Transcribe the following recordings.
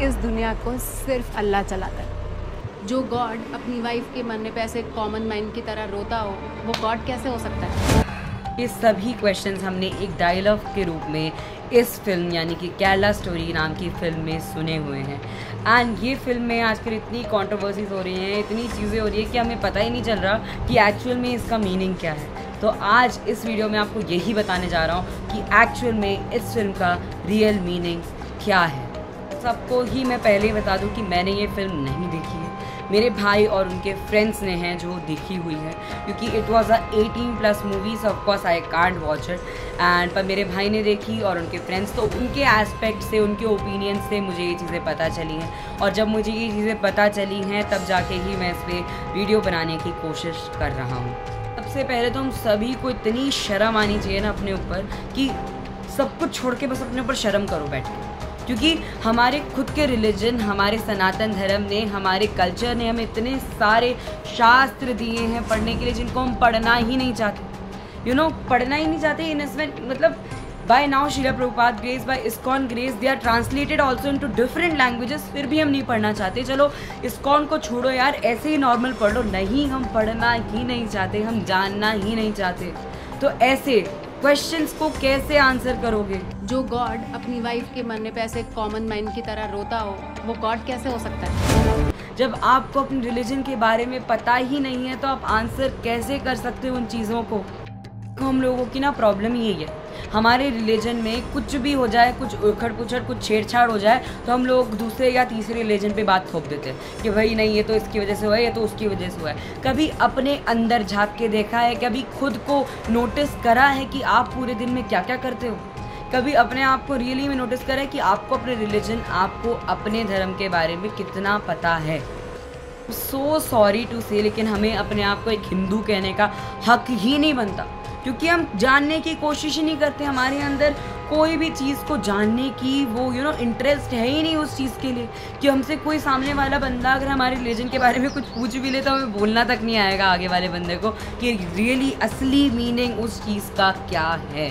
इस दुनिया को सिर्फ अल्लाह चलाता है। जो गॉड अपनी वाइफ के मरने पे ऐसे कॉमन मैन की तरह रोता हो, वो गॉड कैसे हो सकता है? ये सभी क्वेश्चंस हमने एक डायलॉग के रूप में इस फिल्म यानी कि केरला स्टोरी नाम की फिल्म में सुने हुए हैं। एंड ये फिल्म में आजकल इतनी कंट्रोवर्सीज हो रही हैं, इतनी चीज़ें हो रही है कि हमें पता ही नहीं चल रहा कि एक्चुअल में इसका मीनिंग क्या है। तो आज इस वीडियो में आपको यही बताने जा रहा हूँ कि एक्चुअल में इस फिल्म का रियल मीनिंग क्या है। सबको ही मैं पहले ही बता दूँ कि मैंने ये फिल्म नहीं देखी है, मेरे भाई और उनके फ्रेंड्स ने हैं जो देखी हुई है, क्योंकि it was a 18+ movies. Of course I can't watch it and पर मेरे भाई ने देखी और उनके फ्रेंड्स, तो उनके एस्पेक्ट से, उनके ओपिनियन से मुझे ये चीज़ें पता चली हैं। और जब मुझे ये चीज़ें पता चली हैं तब जाके ही मैं इस पर वीडियो बनाने की कोशिश कर रहा हूँ। सबसे पहले तो हम सभी को इतनी शर्म आनी चाहिए ना अपने ऊपर कि सब कुछ छोड़ के बस अपने ऊपर शर्म करो बैठ के, क्योंकि हमारे खुद के रिलीजन, हमारे सनातन धर्म ने, हमारे कल्चर ने हमें इतने सारे शास्त्र दिए हैं पढ़ने के लिए जिनको हम पढ़ना ही नहीं चाहते। पढ़ना ही नहीं चाहते इन मतलब by now Srila Prabhupada grace, by ISKCON grace, they are translated also into different languages, फिर भी हम नहीं पढ़ना चाहते। चलो इस्कॉन को छोड़ो यार, ऐसे ही नॉर्मल पढ़ लो। नहीं, हम पढ़ना ही नहीं चाहते, हम जानना ही नहीं चाहते। तो ऐसे क्वेश्चंस को कैसे आंसर करोगे? जो गॉड अपनी वाइफ के मरने पे ऐसे कॉमन मैन की तरह रोता हो, वो गॉड कैसे हो सकता है? जब आपको अपने रिलीजन के बारे में पता ही नहीं है तो आप आंसर कैसे कर सकते हो उन चीज़ों को? हम लोगों की ना प्रॉब्लम ही यही है, हमारे रिलीजन में कुछ भी हो जाए, कुछ उखड़ पुछड़, कुछ छेड़छाड़ हो जाए तो हम लोग दूसरे या तीसरे रिलीजन पे बात थोप देते हैं कि भाई नहीं, ये तो इसकी वजह से हुआ है, ये तो उसकी वजह से हुआ है। कभी अपने अंदर झांक के देखा है? कभी खुद को नोटिस करा है कि आप पूरे दिन में क्या क्या करते हो? कभी अपने आप को रियली में नोटिस करा है कि आपको अपने रिलीजन, आपको अपने धर्म के बारे में कितना पता है? सो सॉरी टू से, लेकिन हमें अपने आप को एक हिंदू कहने का हक ही नहीं बनता, क्योंकि हम जानने की कोशिश ही नहीं करते। हमारे अंदर कोई भी चीज़ को जानने की वो इंटरेस्ट है ही नहीं उस चीज़ के लिए, कि हमसे कोई सामने वाला बंदा अगर हमारे रिलीजन के बारे में कुछ पूछ भी ले तो हमें बोलना तक नहीं आएगा आगे वाले बंदे को कि रियली असली मीनिंग उस चीज़ का क्या है।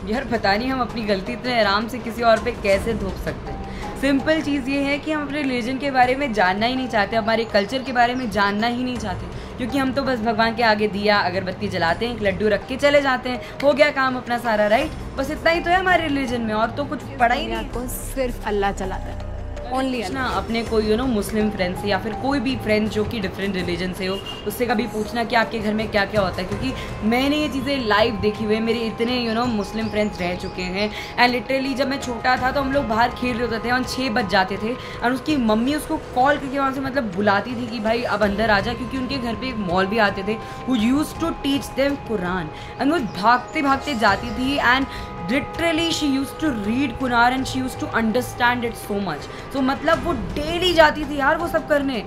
यार पता नहीं हम अपनी गलती इतने आराम से किसी और पे कैसे थोप सकते हैं। सिंपल चीज़ ये है कि हम अपने रिलीजन के बारे में जानना ही नहीं चाहते, हमारे कल्चर के बारे में जानना ही नहीं चाहते, क्योंकि हम तो बस भगवान के आगे दिया अगरबत्ती जलाते हैं, एक लड्डू रख के चले जाते हैं, हो गया काम अपना सारा, राइट? बस इतना ही तो है हमारे रिलीजन में, और तो कुछ पढ़ा ही नहीं। को सिर्फ अल्लाह चलाता है, ओनली ना अपने कोई मुस्लिम फ्रेंड से या फिर कोई भी फ्रेंड जो कि डिफरेंट रिलीजन से हो, उससे कभी पूछना कि आपके घर में क्या क्या होता है, क्योंकि मैंने ये चीज़ें लाइव देखी हुई है। मेरे इतने मुस्लिम फ्रेंड्स रह चुके हैं एंड लिटरली जब मैं छोटा था तो हम लोग बाहर खेल रहे होते थे और 6 बज जाते थे और उसकी मम्मी उसको कॉल करके वहाँ से मतलब बुलाती थी कि भाई अब अंदर आ जा, क्योंकि उनके घर पे एक मॉल भी आते थे who used to teach them Quran, and वो भागते भागते जाती थी and literally she used to read Quran and she used to understand it so much। तो मतलब वो डेली जाती थी यार वो सब करने।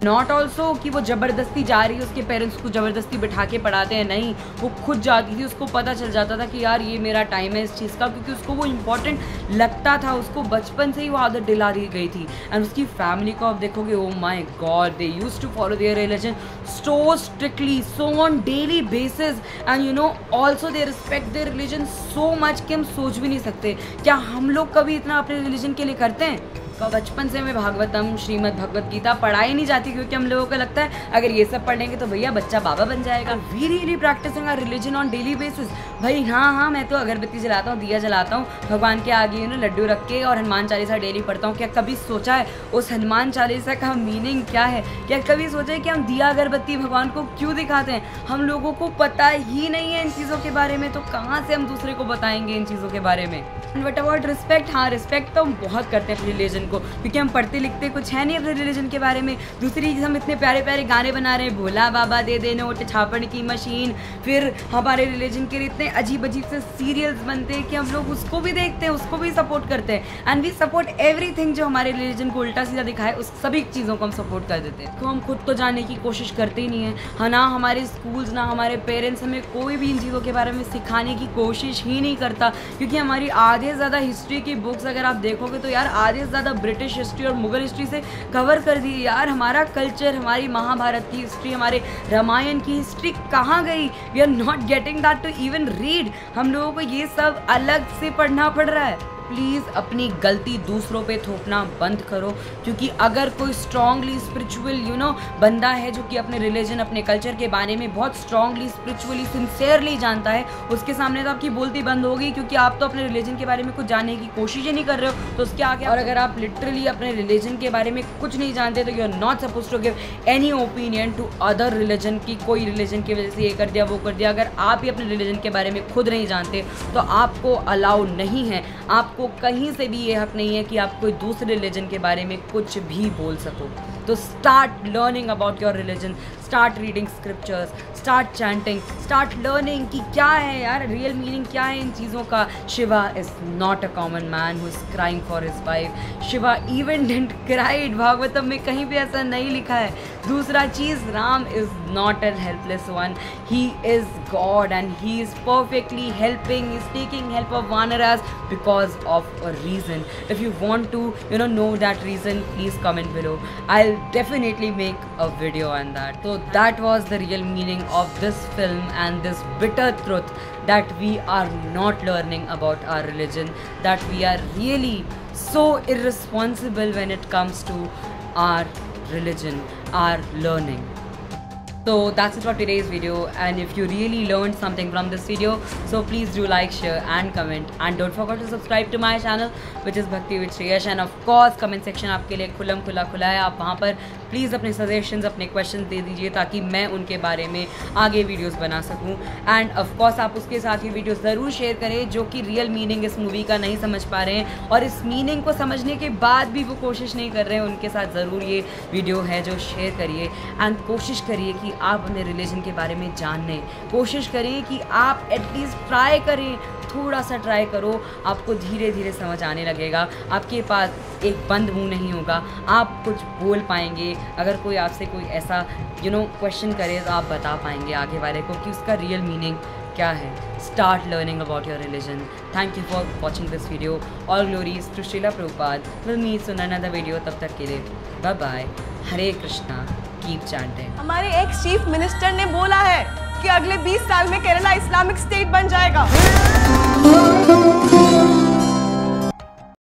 नॉट ऑल्सो कि वो ज़बरदस्ती जा रही है, उसके पेरेंट्स को ज़बरदस्ती बिठा के पढ़ाते हैं, नहीं, वो खुद जाती थी। उसको पता चल जाता था कि यार ये मेरा टाइम है इस चीज़ का, क्योंकि उसको वो इम्पॉर्टेंट लगता था, उसको बचपन से ही वो आदत दिला दी गई थी। एंड उसकी फैमिली को आप देखोगे, oh my god, they used to follow their religion so strictly, so on daily basis, and also they respect their religion so much कि हम सोच भी नहीं सकते। क्या हम लोग कभी इतना अपने रिलीजन के लिए करते हैं? बचपन से हमें भागवतम, श्रीमद् भगवत गीता पढ़ाई नहीं जाती, क्योंकि हम लोगों को लगता है अगर ये सब पढ़ेंगे तो भैया बच्चा बाबा बन जाएगा। We really practising our religion on daily basis. भाई हाँ, मैं तो अगरबत्ती जलाता हूँ, दिया जलाता हूँ, भगवान के आगे लड्डू रख के, और हनुमान चालीसा डेली पढ़ता हूँ। क्या कभी सोचा है उस हनुमान चालीसा का मीनिंग क्या है? क्या कभी सोचा है कि हम दिया अगरबत्ती भगवान को क्यों दिखाते हैं? हम लोगों को पता ही नहीं है इन चीज़ों के बारे में, तो कहाँ से हम दूसरे को बताएंगे इन चीज़ों के बारे में? बट अबाउट रिस्पेक्ट, हाँ रिस्पेक्ट तो हम बहुत करते हैं अपने रिलीजन को, क्योंकि हम पढ़ते लिखते कुछ है नहीं अपने रिलीजन के बारे में। दूसरी चीज़, हम इतने प्यारे प्यारे गाने बना रहे हैं, भोला बाबा दे दे नोट, छापड़ की मशीन, फिर हमारे रिलीजन के लिए इतने अजीब अजीब से सीरियल्स बनते हैं कि हम लोग उसको भी देखते हैं, उसको भी सपोर्ट करते हैं। एंड वी सपोर्ट एवरीथिंग जो हमारे रिलीजन को उल्टा सीधा दिखाए, उस सभी चीज़ों को हम सपोर्ट कर देते हैं। तो हम खुद तो जानने की कोशिश करते ही नहीं है, हाँ, ना हमारे स्कूल्स, ना हमारे पेरेंट्स हमें कोई भी इन चीज़ों के बारे में सिखाने की कोशिश ही नहीं करता, क्योंकि हमारी आधे से ज़्यादा हिस्ट्री की बुक्स अगर आप देखोगे तो यार आधे से ज़्यादा ब्रिटिश हिस्ट्री और मुगल हिस्ट्री से कवर कर दी यार। हमारा कल्चर, हमारी महाभारत की हिस्ट्री, हमारे रामायण की हिस्ट्री कहाँ गई? We are not getting that to even read. हम लोगों को ये सब अलग से पढ़ना पड़ रहा है। प्लीज़ अपनी गलती दूसरों पे थोपना बंद करो, क्योंकि अगर कोई स्ट्रांगली स्पिरिचुअल बंदा है जो कि अपने रिलीजन अपने कल्चर के बारे में बहुत स्ट्रांगली स्पिरिचुअली सिंसियरली जानता है, उसके सामने तो आपकी बोलती बंद होगी, क्योंकि आप तो अपने रिलीजन के बारे में कुछ जानने की कोशिश ही नहीं कर रहे हो, तो उसके आगे। और अगर आप लिटरली अपने रिलीजन के बारे में कुछ नहीं जानते तो you are not suppose to give any opinion to other religion की कोई रिलीजन की वजह से ये कर दिया वो कर दिया। अगर आप ही अपने रिलीजन के बारे में खुद नहीं जानते तो आपको अलाउ नहीं है, आपको कहीं से भी ये हक नहीं है कि आप कोई दूसरे रिलीजन के बारे में कुछ भी बोल सको। तो start learning about your religion, start reading scriptures, start chanting, start learning कि क्या है यार रियल मीनिंग, क्या है इन चीज़ों का। Shiva is not a common man who is crying for his wife. Shiva even didn't cried, Bhagavatam में कहीं भी ऐसा नहीं लिखा है। दूसरा चीज़, Ram is not an helpless one, he is God and he is perfectly helping, is taking help of vanaras because of a reason. If you want to know that reason, please comment below. I'll definitely make a video on that. So that was the real meaning of this film and this bitter truth that we are not learning about our religion, that we are really so irresponsible when it comes to our religion, our learning. So that's it for today's video, and if you really learned something from this video, so please do like, share and comment, and don't forget to subscribe to my channel which is Bhakti with Shreyash, and of course comment section आपके लिए खुला है, आप वहाँ पर please अपने suggestions अपने question दे दीजिए ताकि मैं उनके बारे में आगे वीडियोस बना सकूं। एंड ऑफ कोर्स आप उसके साथ ये वीडियो ज़रूर शेयर करें जो कि रियल मीनिंग इस मूवी का नहीं समझ पा रहे हैं और इस मीनिंग को समझने के बाद भी वो कोशिश नहीं कर रहे हैं, उनके साथ ज़रूर ये वीडियो है जो शेयर करिए। एंड कोशिश करिए कि आप अपने रिलीजन के बारे में जानने, कोशिश करें कि आप एटलीस्ट ट्राई करें, थोड़ा सा ट्राई करो, आपको धीरे धीरे समझ आने लगेगा। आपके पास एक बंद मुंह नहीं होगा, आप कुछ बोल पाएंगे। अगर कोई आपसे कोई ऐसा क्वेश्चन करे तो आप बता पाएंगे आगे वाले को कि उसका रियल मीनिंग क्या है। Start learning about your religion. Thank you for watching this video. All glories to Srila Prabhupada. Will meet soon another video. तब तक के लिए bye bye. Hare Krishna. Keep chanting. हमारे एक्स चीफ मिनिस्टर ने बोला है कि अगले 20 साल में केरला इस्लामिक स्टेट बन जाएगा।